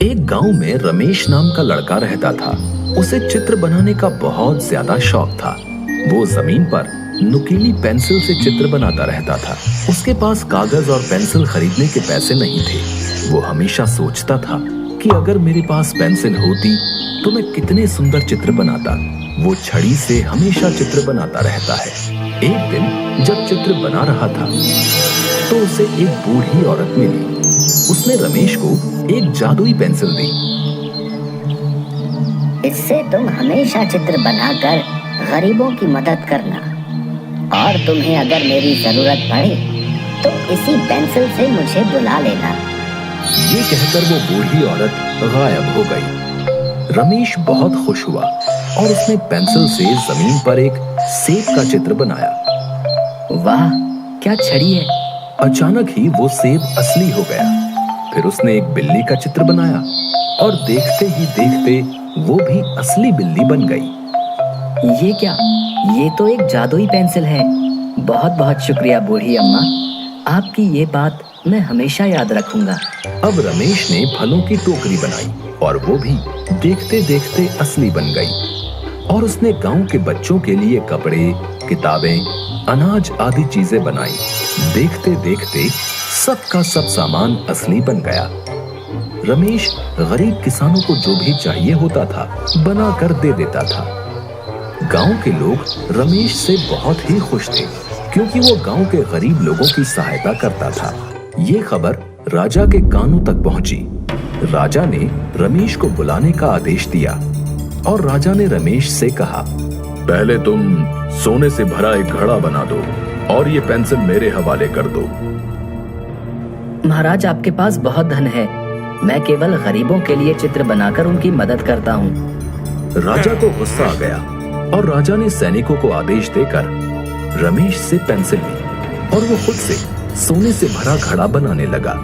एक गांव में रमेश नाम का लड़का रहता था। उसे चित्र बनाने का बहुत ज्यादा शौक था। वो जमीन पर नुकीली पेंसिल से चित्र बनाता रहता था। उसके पास कागज और पेंसिल खरीदने के पैसे नहीं थे। वो हमेशा सोचता था कि अगर मेरे पास पेंसिल होती तो मैं कितने सुंदर चित्र बनाता। वो छड़ी से हमेशा चित्र बनाता रहता है। एक दिन जब चित्र बना रहा था तो उसे एक बूढ़ी औरत मिली। उसने रमेश को एक जादुई पेंसिल दी। इससे तुम हमेशा चित्र बनाकर गरीबों की मदद करना, और तुम्हें अगर मेरी जरूरत पड़े तो इसी पेंसिल से मुझे बुला लेना। ये कहकर वो बूढ़ी औरत गायब हो गई। रमेश बहुत खुश हुआ और उसने पेंसिल से जमीन पर एक सेब का चित्र बनाया। वाह, क्या छड़ी है! अचानक ही वो सेब असली हो गया। फिर उसने एक बिल्ली का चित्र बनाया और देखते ही देखते वो भी असली बिल्ली बन गई। ये क्या? ये तो एक जादुई पेंसिल है। बहुत बहुत शुक्रिया बूढ़ी अम्मा, आपकी ये बात मैं हमेशा याद रखूंगा। अब रमेश ने फलों की टोकरी बनाई और वो भी देखते देखते असली बन गई। और उसने गांव के बच्चों के लिए कपड़े, किताबें, अनाज आदि चीजें बनाई। देखते देखते सबका सब सामान असली बन गया। रमेश गरीब किसानों को जो भी चाहिए होता था बना कर दे देता था। गांव के लोग रमेश से बहुत ही खुश थे क्योंकि वो गांव के गरीब लोगों की सहायता करता था। ये खबर राजा के कानों तक पहुंची। राजा ने रमेश को बुलाने का आदेश दिया और राजा ने रमेश से कहा, पहले तुम सोने से भरा एक घड़ा बना दो और ये पेंसिल मेरे हवाले कर दो। महाराज, आपके पास बहुत धन है। मैं केवल गरीबों के लिए चित्र बनाकर उनकी मदद करता हूँ। राजा को गुस्सा आ गया और राजा ने सैनिकों को आदेश देकर रमेश से पेंसिल ली और वो खुद से सोने से भरा घड़ा बनाने लगा।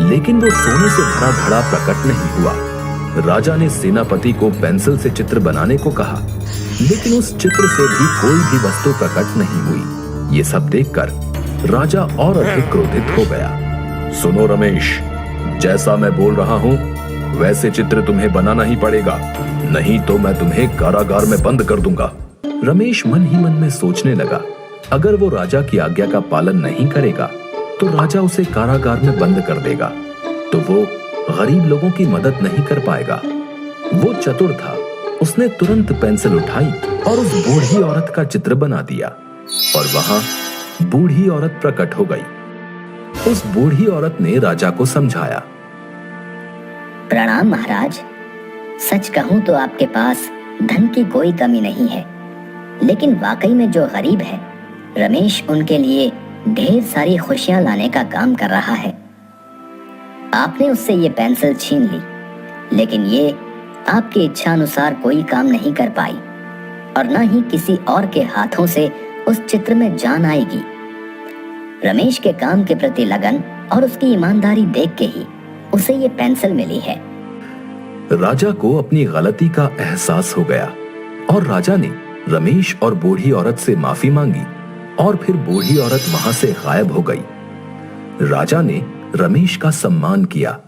लेकिन वो सोने से भरा घड़ा प्रकट नहीं हुआ। राजा ने सेनापति को पेंसिल से चित्र बनाने को कहा, लेकिन उस चित्र से भी कोई भी वस्तु प्रकट नहीं हुई। ये सब देखकर राजा और अधिक क्रोधित हो गया। सुनो रमेश, जैसा मैं बोल रहा हूँ वैसे चित्र तुम्हें बनाना ही पड़ेगा, नहीं तो मैं तुम्हें कारागार में बंद कर दूंगा। रमेश मन ही मन में सोचने लगा, अगर वो राजा की आज्ञा का पालन नहीं करेगा तो राजा उसे कारागार में बंद कर देगा, तो वो गरीब लोगों की मदद नहीं कर पाएगा। वो चतुर था। उसने तुरंत पेंसिल उठाई और उस बूढ़ी औरत का चित्र बना दिया और वहां बूढ़ी औरत प्रकट हो गई। उस बूढ़ी औरत ने राजा को समझाया। प्रणाम महाराज, सच कहूं तो आपके पास धन की कोई कमी नहीं है, लेकिन वाकई में जो गरीब है रमेश उनके लिए ढेर सारी खुशियां लाने का काम कर रहा है। आपने उससे ये पेंसिल छीन ली, लेकिन ये आपकी इच्छा अनुसार कोई काम नहीं कर पाई और न ही किसी और के हाथों से उस चित्र में जान आएगी। रमेश के काम के प्रति लगन और उसकी ईमानदारी देख के ही उसे ये पेंसिल मिली है। राजा को अपनी गलती का एहसास हो गया और राजा ने रमेश और बूढ़ी औरत से माफी मांगी और फिर बूढ़ी औरत वहां से गायब हो गई। राजा ने रमेश का सम्मान किया